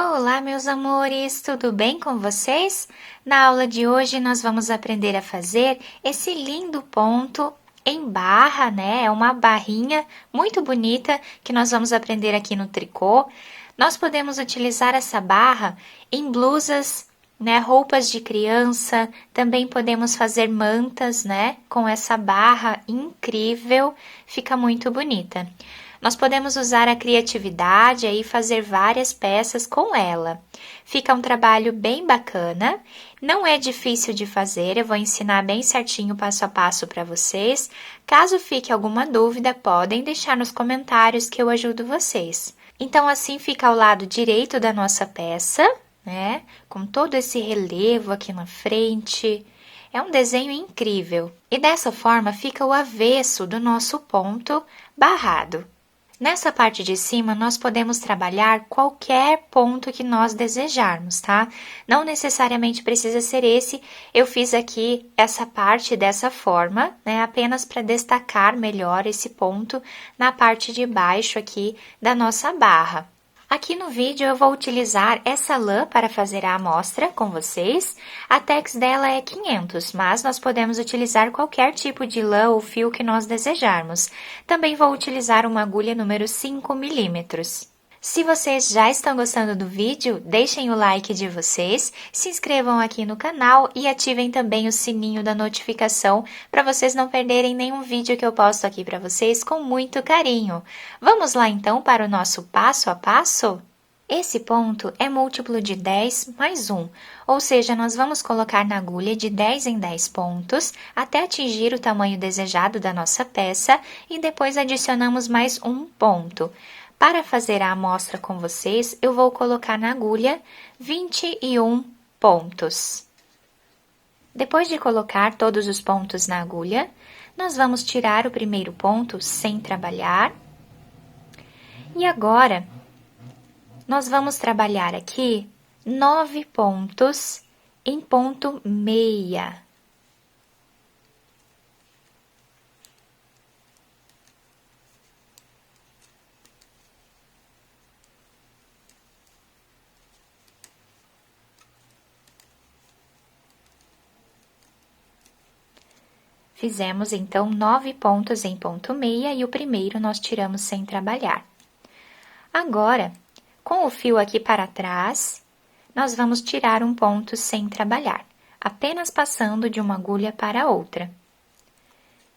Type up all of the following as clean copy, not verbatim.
Olá, meus amores, tudo bem com vocês? Na aula de hoje nós vamos aprender a fazer esse lindo ponto em barra, né? É uma barrinha muito bonita que nós vamos aprender aqui no tricô. Nós podemos utilizar essa barra em blusas, né? Roupas de criança, também podemos fazer mantas, né? Com essa barra incrível, fica muito bonita. Nós podemos usar a criatividade e fazer várias peças com ela. Fica um trabalho bem bacana, não é difícil de fazer, eu vou ensinar bem certinho passo a passo para vocês. Caso fique alguma dúvida, podem deixar nos comentários que eu ajudo vocês. Então, assim fica ao lado direito da nossa peça, né? Com todo esse relevo aqui na frente. É um desenho incrível. E dessa forma fica o avesso do nosso ponto barrado. Nessa parte de cima, nós podemos trabalhar qualquer ponto que nós desejarmos, tá? Não necessariamente precisa ser esse, eu fiz aqui essa parte dessa forma, né? Apenas para destacar melhor esse ponto na parte de baixo aqui da nossa barra. Aqui no vídeo eu vou utilizar essa lã para fazer a amostra com vocês. A tex dela é 500, mas nós podemos utilizar qualquer tipo de lã ou fio que nós desejarmos. Também vou utilizar uma agulha número 5 milímetros. Se vocês já estão gostando do vídeo, deixem o like de vocês, se inscrevam aqui no canal e ativem também o sininho da notificação para vocês não perderem nenhum vídeo que eu posto aqui para vocês com muito carinho. Vamos lá então para o nosso passo a passo? Esse ponto é múltiplo de 10 mais 1, ou seja, nós vamos colocar na agulha de 10 em 10 pontos até atingir o tamanho desejado da nossa peça e depois adicionamos mais um ponto. Para fazer a amostra com vocês, eu vou colocar na agulha 21 pontos. Depois de colocar todos os pontos na agulha, nós vamos tirar o primeiro ponto sem trabalhar. E agora, nós vamos trabalhar aqui 9 pontos em ponto meia. Fizemos, então, 9 pontos em ponto meia e o primeiro nós tiramos sem trabalhar. Agora, com o fio aqui para trás, nós vamos tirar um ponto sem trabalhar, apenas passando de uma agulha para outra.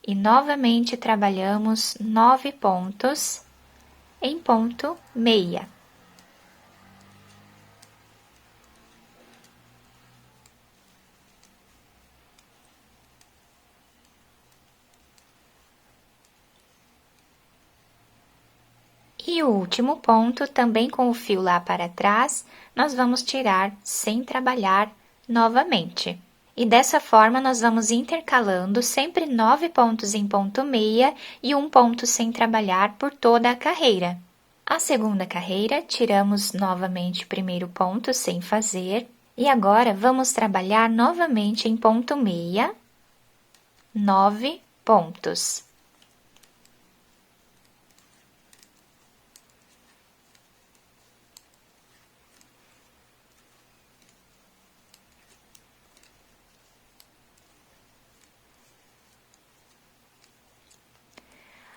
E, novamente, trabalhamos 9 pontos em ponto meia. E o último ponto, também com o fio lá para trás, nós vamos tirar sem trabalhar novamente. E dessa forma, nós vamos intercalando sempre 9 pontos em ponto meia e um ponto sem trabalhar por toda a carreira. A segunda carreira, tiramos novamente o primeiro ponto sem fazer. E agora, vamos trabalhar novamente em ponto meia, 9 pontos.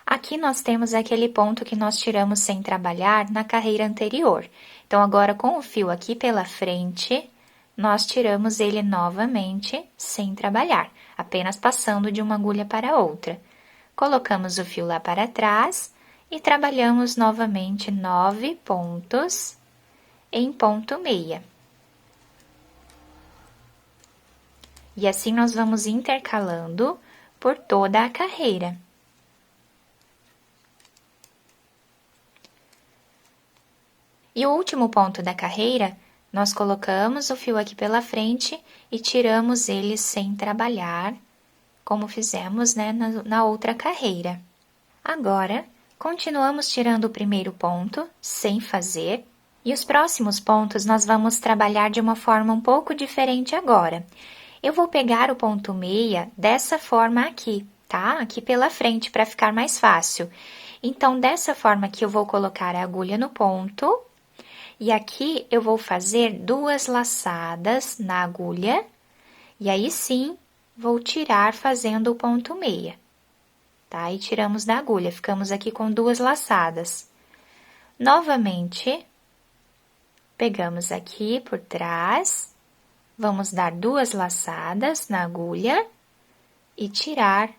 Aqui nós temos aquele ponto que nós tiramos sem trabalhar na carreira anterior. Então, agora com o fio aqui pela frente, nós tiramos ele novamente sem trabalhar, apenas passando de uma agulha para outra. Colocamos o fio lá para trás e trabalhamos novamente 9 pontos em ponto meia. E assim nós vamos intercalando por toda a carreira. E o último ponto da carreira, nós colocamos o fio aqui pela frente e tiramos ele sem trabalhar, como fizemos, né, na outra carreira. Agora, continuamos tirando o primeiro ponto, sem fazer, e os próximos pontos nós vamos trabalhar de uma forma um pouco diferente agora. Eu vou pegar o ponto meia dessa forma aqui, tá? Aqui pela frente, para ficar mais fácil. Então, dessa forma aqui, eu vou colocar a agulha no ponto. E aqui eu vou fazer 2 laçadas na agulha, e aí sim, vou tirar fazendo o ponto meia, tá? E tiramos da agulha, ficamos aqui com 2 laçadas. Novamente, pegamos aqui por trás, vamos dar 2 laçadas na agulha e tirar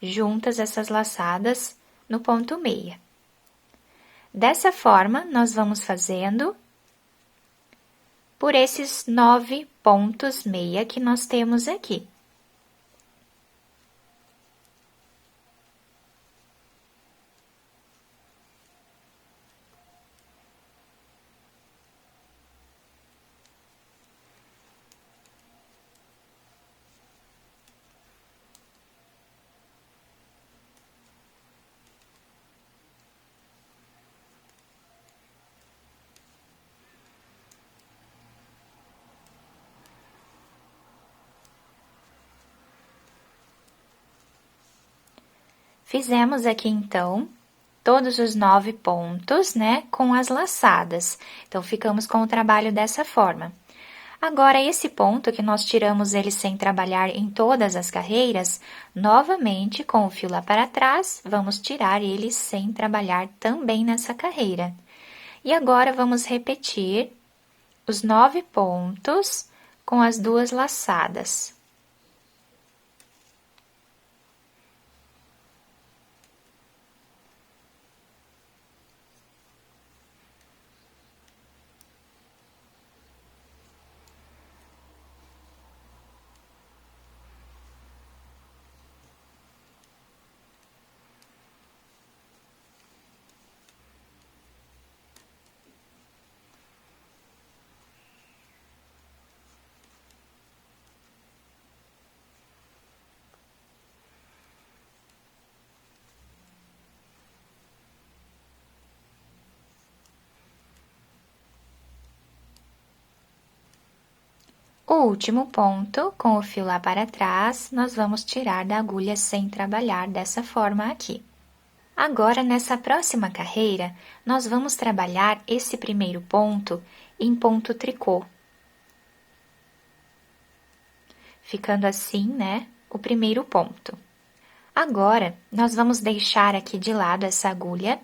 juntas essas laçadas no ponto meia. Dessa forma, nós vamos fazendo por esses 9 pontos meia que nós temos aqui. Fizemos aqui, então, todos os 9 pontos, né, com as laçadas. Então, ficamos com o trabalho dessa forma. Agora, esse ponto que nós tiramos ele sem trabalhar em todas as carreiras, novamente, com o fio lá para trás, vamos tirar ele sem trabalhar também nessa carreira. E agora, vamos repetir os 9 pontos com as 2 laçadas. O último ponto, com o fio lá para trás, nós vamos tirar da agulha sem trabalhar dessa forma aqui. Agora, nessa próxima carreira, nós vamos trabalhar esse primeiro ponto em ponto tricô. Ficando assim, né, o primeiro ponto. Agora, nós vamos deixar aqui de lado essa agulha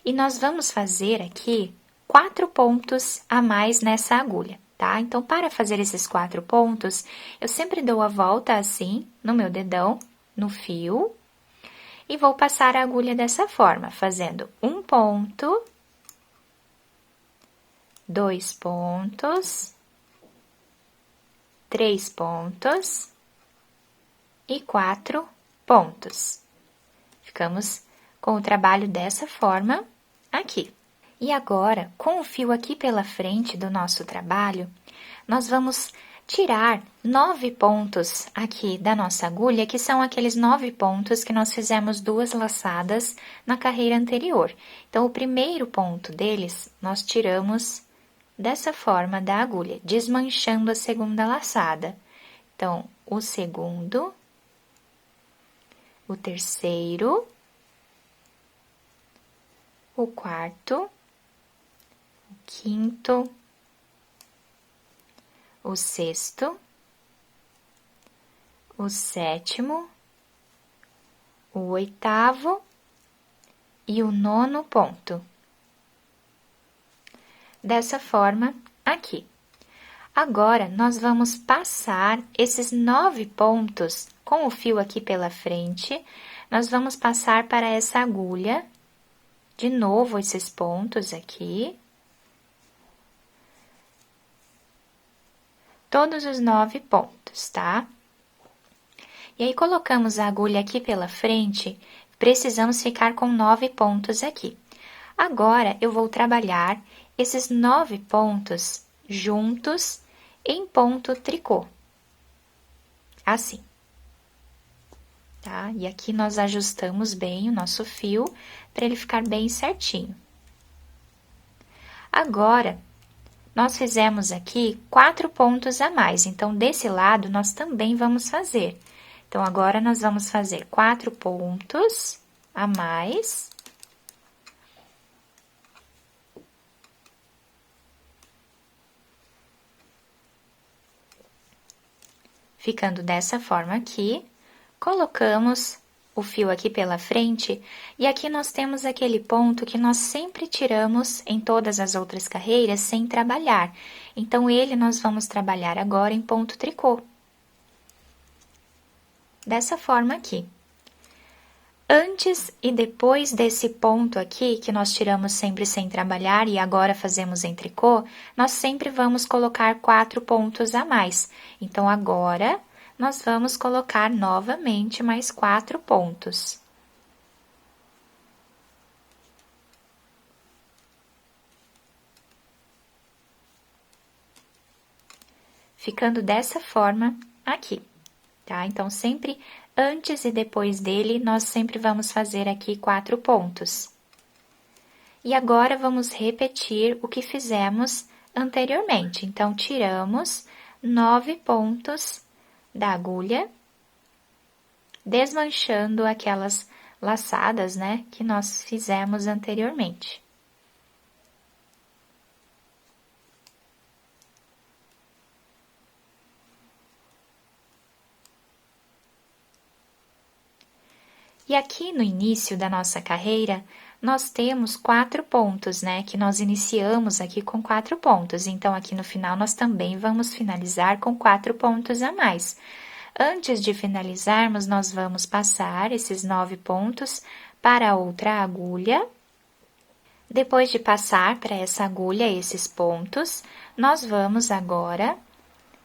e nós vamos fazer aqui 4 pontos a mais nessa agulha. Tá? Então, para fazer esses 4 pontos, eu sempre dou a volta assim, no meu dedão, no fio, e vou passar a agulha dessa forma, fazendo 1 ponto, 2 pontos, 3 pontos e 4 pontos. Ficamos com o trabalho dessa forma aqui. E agora, com o fio aqui pela frente do nosso trabalho, nós vamos tirar 9 pontos aqui da nossa agulha, que são aqueles 9 pontos que nós fizemos 2 laçadas na carreira anterior. Então, o primeiro ponto deles, nós tiramos dessa forma da agulha, desmanchando a segunda laçada. Então, o segundo, o terceiro, o quarto, o quinto, o sexto, o sétimo, o oitavo e o 9º ponto. Dessa forma, aqui. Agora, nós vamos passar esses 9 pontos com o fio aqui pela frente, nós vamos passar para essa agulha, de novo esses pontos aqui. Todos os 9 pontos, tá? E aí, colocamos a agulha aqui pela frente, precisamos ficar com 9 pontos aqui. Agora, eu vou trabalhar esses 9 pontos juntos em ponto tricô. Assim. Tá? E aqui nós ajustamos bem o nosso fio, para ele ficar bem certinho. Agora, nós fizemos aqui 4 pontos a mais, então, desse lado, nós também vamos fazer. Então, agora, nós vamos fazer 4 pontos a mais. Ficando dessa forma aqui, colocamos o fio aqui pela frente e aqui nós temos aquele ponto que nós sempre tiramos em todas as outras carreiras sem trabalhar. Então, ele nós vamos trabalhar agora em ponto tricô. Dessa forma aqui. Antes e depois desse ponto aqui, que nós tiramos sempre sem trabalhar e agora fazemos em tricô, nós sempre vamos colocar 4 pontos a mais. Então, agora, nós vamos colocar novamente mais 4 pontos. Ficando dessa forma aqui, tá? Então, sempre antes e depois dele, nós sempre vamos fazer aqui 4 pontos. E agora, vamos repetir o que fizemos anteriormente. Então, tiramos 9 pontos da agulha, desmanchando aquelas laçadas, né, que nós fizemos anteriormente. E aqui no início da nossa carreira, nós temos 4 pontos, né, que nós iniciamos aqui com 4 pontos. Então, aqui no final, nós também vamos finalizar com 4 pontos a mais. Antes de finalizarmos, nós vamos passar esses 9 pontos para outra agulha. Depois de passar para essa agulha esses pontos, nós vamos agora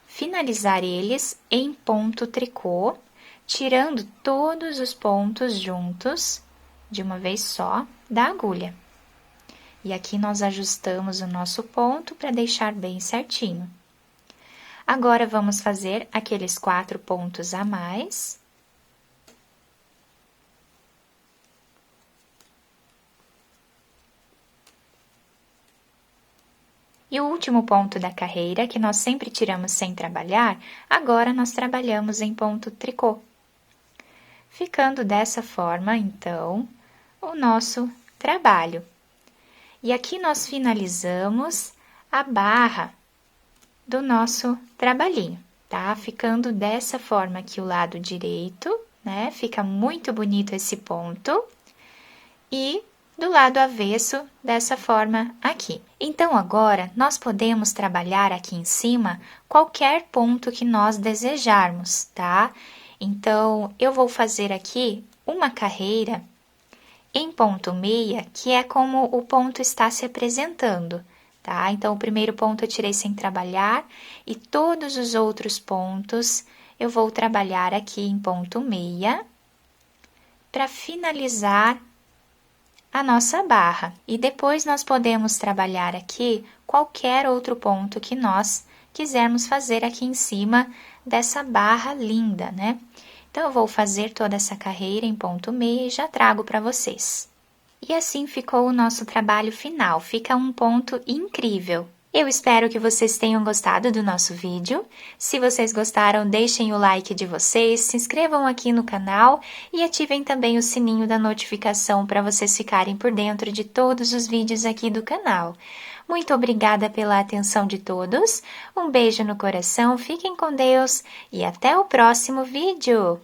finalizar eles em ponto tricô, tirando todos os pontos juntos, de uma vez só, da agulha. E aqui nós ajustamos o nosso ponto para deixar bem certinho. Agora, vamos fazer aqueles 4 pontos a mais. E o último ponto da carreira, que nós sempre tiramos sem trabalhar, agora nós trabalhamos em ponto tricô. Ficando dessa forma, então, o nosso trabalho. E aqui nós finalizamos a barra do nosso trabalhinho, tá? Ficando dessa forma aqui o lado direito, né? Fica muito bonito esse ponto. E do lado avesso, dessa forma aqui. Então, agora, nós podemos trabalhar aqui em cima qualquer ponto que nós desejarmos, tá? Então, eu vou fazer aqui uma carreira em ponto meia, que é como o ponto está se apresentando, tá? Então, o primeiro ponto eu tirei sem trabalhar e todos os outros pontos eu vou trabalhar aqui em ponto meia para finalizar a nossa barra. E depois nós podemos trabalhar aqui qualquer outro ponto que nós quisermos fazer aqui em cima dessa barra linda, né? Então, eu vou fazer toda essa carreira em ponto meia e já trago para vocês. E assim ficou o nosso trabalho final, fica um ponto incrível. Eu espero que vocês tenham gostado do nosso vídeo. Se vocês gostaram, deixem o like de vocês, se inscrevam aqui no canal e ativem também o sininho da notificação para vocês ficarem por dentro de todos os vídeos aqui do canal. Muito obrigada pela atenção de todos, um beijo no coração, fiquem com Deus e até o próximo vídeo!